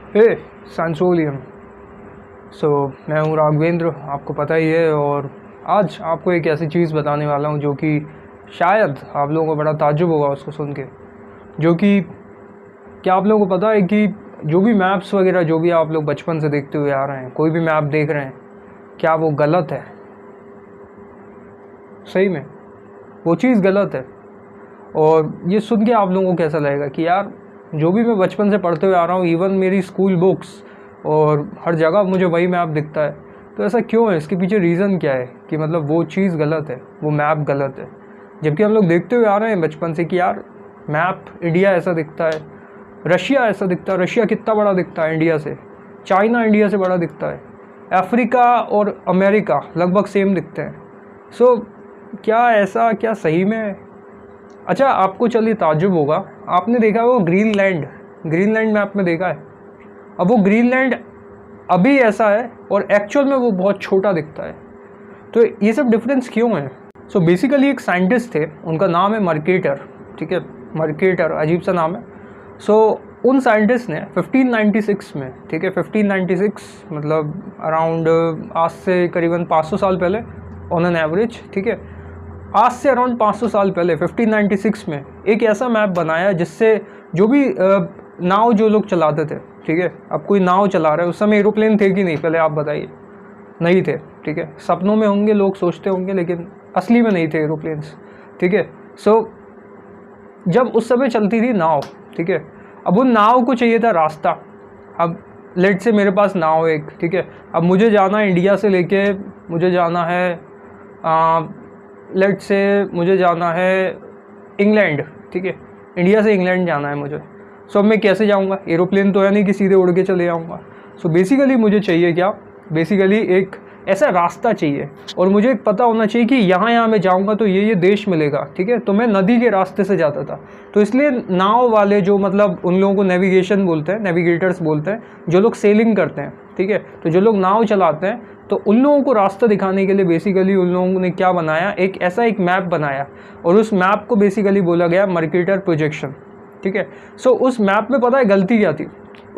हे सांसोलियम। मैं हूँ राघवेंद्र, आपको पता ही है। और आज आपको एक ऐसी चीज़ बताने वाला हूँ जो कि शायद आप लोगों को बड़ा ताज्जुब होगा उसको सुन के। जो कि क्या आप लोगों को पता है कि जो भी मैप्स वगैरह जो भी आप लोग बचपन से देखते हुए आ रहे हैं, कोई भी मैप देख रहे हैं, क्या वो गलत है? सही में वो चीज़ गलत है। और ये सुन के आप लोगों को कैसा लगेगा कि यार जो भी मैं बचपन से पढ़ते हुए आ रहा हूँ, इवन मेरी स्कूल बुक्स और हर जगह मुझे वही मैप दिखता है। तो ऐसा क्यों है? इसके पीछे रीज़न क्या है कि मतलब वो चीज़ गलत है, वो मैप गलत है? जबकि हम लोग देखते हुए आ रहे हैं बचपन से कि यार मैप इंडिया ऐसा दिखता है, रशिया ऐसा दिखता है। रशिया कितना बड़ा दिखता है इंडिया से, चाइना इंडिया से बड़ा दिखता है, अफ्रीका और अमेरिका लगभग सेम दिखते हैं। सो क्या ऐसा क्या सही में है? अच्छा, आपको चलिए ताज्जुब होगा, आपने देखा वो ग्रीनलैंड, ग्रीनलैंड मैप में देखा है? अब वो ग्रीनलैंड अभी ऐसा है और एक्चुअल में वो बहुत छोटा दिखता है। तो ये सब डिफरेंस क्यों है? सो बेसिकली एक साइंटिस्ट थे, उनका नाम है मर्केटर। ठीक है, मर्केटर अजीब सा नाम है। उन साइंटिस्ट ने 1596 में, ठीक है 1596 मतलब अराउंड आज से करीबन 500 साल पहले ऑन एन एवरेज, ठीक है, आज से अराउंड 500 साल पहले 1596 में एक ऐसा मैप बनाया जिससे जो भी नाव जो लोग चलाते थे, ठीक है, अब कोई नाव चला रहा है, उस समय एरोप्लेन थे कि नहीं पहले आप बताइए? नहीं थे, ठीक है, सपनों में होंगे, लोग सोचते होंगे, लेकिन असली में नहीं थे एरोप्लेन्स। ठीक है, जब उस समय चलती थी नाव, ठीक है, अब उन नाव को चाहिए था रास्ता। अब लेट से मेरे पास नाव एक, ठीक है, अब मुझे जाना है इंडिया से लेके, मुझे जाना है लेट से मुझे जाना है इंग्लैंड, ठीक है, इंडिया से इंग्लैंड जाना है मुझे। अब मैं कैसे जाऊंगा? एरोप्लेन तो है नहीं कि सीधे उड़ के चले जाऊंगा। बेसिकली मुझे चाहिए क्या? बेसिकली एक ऐसा रास्ता चाहिए, और मुझे एक पता होना चाहिए कि यहाँ मैं जाऊँगा तो ये देश मिलेगा। ठीक है, तो मैं नदी के रास्ते से जाता था। तो इसलिए नाव वाले जो मतलब उन लोगों को नेविगेशन बोलते हैं, नेविगेटर्स बोलते हैं, जो लोग सेलिंग करते हैं, ठीक है, तो जो लोग नाव चलाते हैं, तो उन लोगों को रास्ता दिखाने के लिए बेसिकली उन लोगों ने क्या बनाया, एक ऐसा एक मैप बनाया, और उस मैप को बेसिकली बोला गया मर्केटर प्रोजेक्शन। ठीक है, उस मैप में पता है गलती क्या थी?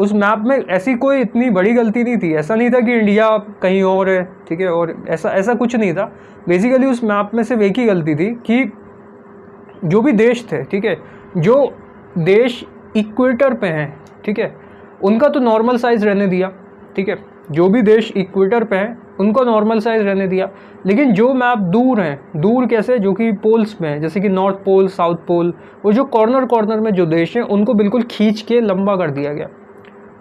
उस मैप में ऐसी कोई इतनी बड़ी गलती नहीं थी। ऐसा नहीं था कि इंडिया कहीं और है, ठीक है, और ऐसा कुछ नहीं था। बेसिकली उस मैप में सिर्फ एक ही गलती थी कि जो भी देश थे, ठीक है, जो देश इक्वेटर पे हैं, ठीक है, उनका तो नॉर्मल साइज़ रहने दिया। ठीक है, जो भी देश इक्वेटर पे हैं उनको नॉर्मल साइज़ रहने दिया। लेकिन जो मैप दूर हैं, दूर कैसे, जो कि पोल्स में हैं, जैसे कि नॉर्थ पोल, साउथ पोल, वो जो कॉर्नर में जो देश हैं उनको बिल्कुल खींच के लंबा कर दिया गया।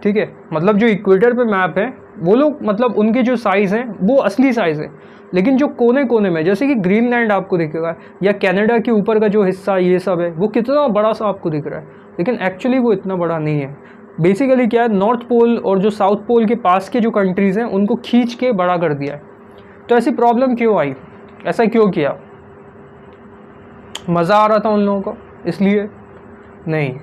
ठीक है, मतलब जो इक्वेटर पे मैप है वो लोग मतलब उनके जो साइज़ हैं वो असली साइज़ है, लेकिन जो कोने कोने में, जैसे कि ग्रीनलैंड आपको दिखेगा, या कनाडा के ऊपर का जो हिस्सा ये सब है, वो कितना बड़ा सा आपको दिख रहा है, लेकिन एक्चुअली वो इतना बड़ा नहीं है। बेसिकली क्या है, नॉर्थ पोल और जो साउथ पोल के पास के जो कंट्रीज़ हैं उनको खींच के बड़ा कर दिया है। तो ऐसी प्रॉब्लम क्यों आई? ऐसा क्यों किया? मज़ा आ रहा था उन लोगों को इसलिए? नहीं,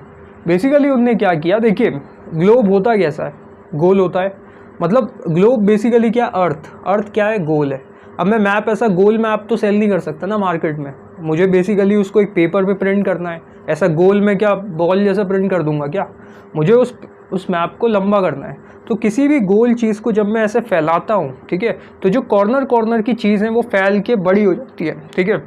बेसिकली उनने क्या किया, देखिए ग्लोब होता कैसा है, गोल होता है। मतलब ग्लोब बेसिकली क्या, अर्थ क्या है, गोल है। अब मैं मैप ऐसा गोल मैप तो सेल नहीं कर सकता ना मार्केट में, मुझे बेसिकली उसको एक पेपर पे प्रिंट करना है। ऐसा गोल में क्या बॉल जैसा प्रिंट कर दूंगा क्या? मुझे उस मैप को लंबा करना है। तो किसी भी गोल चीज़ को जब मैं ऐसे फैलाता हूँ, ठीक है, तो जो कॉर्नर की चीज़ है वो फैल के बड़ी हो जाती है। ठीक है,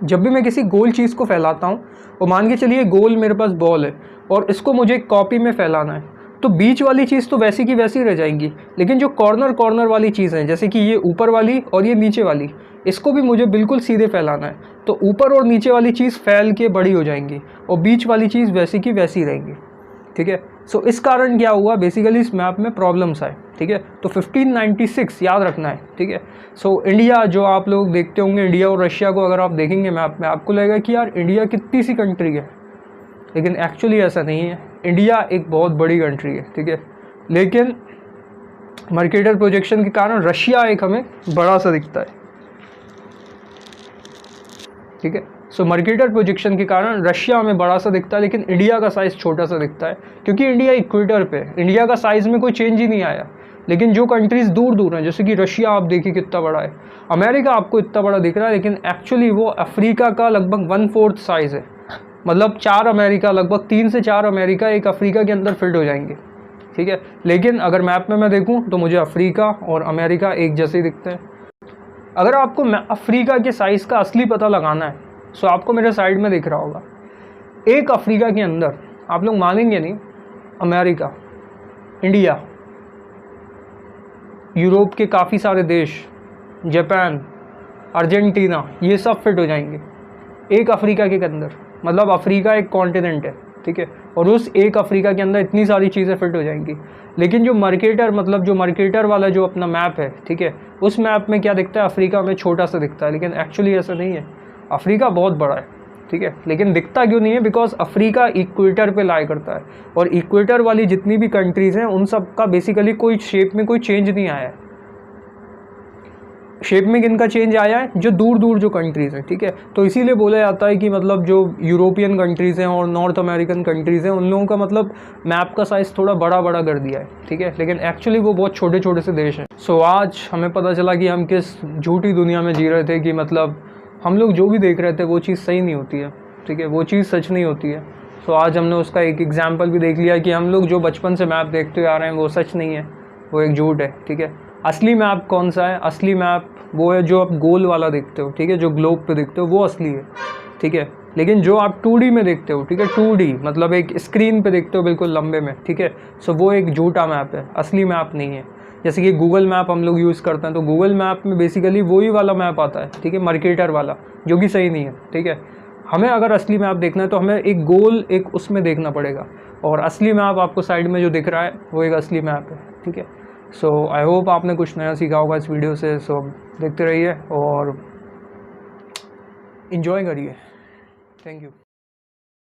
जब भी मैं किसी गोल चीज़ को फैलाता हूँ, और मान के चलिए गोल मेरे पास बॉल है और इसको मुझे एक कॉपी में फैलाना है, तो बीच वाली चीज़ तो वैसी की वैसी रह जाएंगी, लेकिन जो कॉर्नर वाली चीज़ है, जैसे कि ये ऊपर वाली और ये नीचे वाली, इसको भी मुझे बिल्कुल सीधे फैलाना है। तो ऊपर और नीचे वाली चीज़ फैल के बड़ी हो जाएंगी और बीच वाली चीज़ वैसी की वैसी रहेंगी। ठीक है, इस कारण क्या हुआ, बेसिकली इस मैप में प्रॉब्लम्स आए। ठीक है, तो 1596 याद रखना है। ठीक है, इंडिया जो आप लोग देखते होंगे, इंडिया और रशिया को अगर आप देखेंगे मैप में, आपको लगेगा कि यार इंडिया कितनी सी कंट्री है, लेकिन एक्चुअली ऐसा नहीं है। इंडिया एक बहुत बड़ी कंट्री है। ठीक है, लेकिन मर्केटर प्रोजेक्शन के कारण रशिया एक हमें बड़ा सा दिखता है। ठीक है, मर्केटर प्रोजेक्शन के कारण रशिया हमें बड़ा सा दिखता है, लेकिन इंडिया का साइज़ छोटा सा दिखता है, क्योंकि इंडिया इक्वेटर पे, इंडिया का साइज़ में कोई चेंज ही नहीं आया। लेकिन जो कंट्रीज़ दूर दूर हैं, जैसे कि रशिया आप देखिए कितना बड़ा है, अमेरिका आपको इतना बड़ा दिख रहा है, लेकिन एक्चुअली वो अफ्रीका का लगभग 1/4 साइज़ है। मतलब 4 अमेरिका, लगभग 3 से 4 अमेरिका एक अफ्रीका के अंदर फिट हो जाएंगे। ठीक है। लेकिन अगर मैप में मैं देखूं तो मुझे अफ्रीका और अमेरिका एक जैसे ही दिखते हैं। अगर आपको अफ्रीका के साइज़ का असली पता लगाना है तो आपको मेरे साइड में दिख रहा होगा, एक अफ्रीका के अंदर, आप लोग मानेंगे नहीं, अमेरिका, इंडिया, यूरोप के काफ़ी सारे देश, जापान, अर्जेंटीना, ये सब फिट हो जाएंगे एक अफ्रीका के अंदर। मतलब अफ्रीका एक कॉन्टिनेंट है, ठीक है, और उस एक अफ्रीका के अंदर इतनी सारी चीज़ें फिट हो जाएंगी। लेकिन जो मर्केटर, मतलब जो मर्केटर वाला जो अपना मैप है, ठीक है, उस मैप में क्या दिखता है, अफ्रीका में छोटा सा दिखता है, लेकिन एक्चुअली ऐसा नहीं है, अफ्रीका बहुत बड़ा है, ठीक है। लेकिन दिखता क्यों नहीं है, बिकॉज अफ्रीका इक्वेटर पे लाई करता है, और इक्वेटर वाली जितनी भी कंट्रीज़ हैं उन सब का बेसिकली कोई शेप में कोई चेंज नहीं आया है। शेप में किनका चेंज आया है, जो दूर दूर जो कंट्रीज़ हैं, ठीक है। तो इसीलिए बोला जाता है कि मतलब जो यूरोपियन कंट्रीज़ हैं और नॉर्थ अमेरिकन कंट्रीज़ हैं, उन लोगों का मतलब मैप का साइज़ थोड़ा बड़ा बड़ा कर दिया है, ठीक है, लेकिन एक्चुअली वो बहुत छोटे छोटे से देश हैं। सो आज हमें पता चला कि हम किस झूठी दुनिया में जी रहे थे, कि मतलब हम लोग जो भी देख रहे थे वो चीज़ सही नहीं होती है, ठीक है, वो चीज़ सच नहीं होती है। सो आज हमने उसका एक एग्जाम्पल भी देख लिया कि हम लोग जो बचपन से मैप देखते आ रहे हैं वो सच नहीं है, वो एक झूठ है, ठीक है। असली मैप कौन सा है, असली मैप वो है जो आप गोल वाला देखते हो, ठीक है, जो ग्लोब पे देखते हो वो असली है, ठीक है। लेकिन जो आप 2D में देखते हो, ठीक है, 2D मतलब एक स्क्रीन पे देखते हो बिल्कुल लंबे में, ठीक है, सो वो एक झूठा मैप है, असली मैप नहीं है। जैसे कि गूगल मैप हम लोग यूज़ करते हैं, तो गूगल मैप में बेसिकली वही वाला मैप आता है, ठीक है, मर्केटर वाला, जो कि सही नहीं है, ठीक है। हमें अगर असली मैप देखना है तो हमें एक गोल एक उसमें देखना पड़ेगा, और असली मैप आपको साइड में जो दिख रहा है वो एक असली मैप है, ठीक है। सो आई होप आपने कुछ नया सीखा होगा इस वीडियो से। सो देखते रहिए और इन्जॉय करिए। Thank you.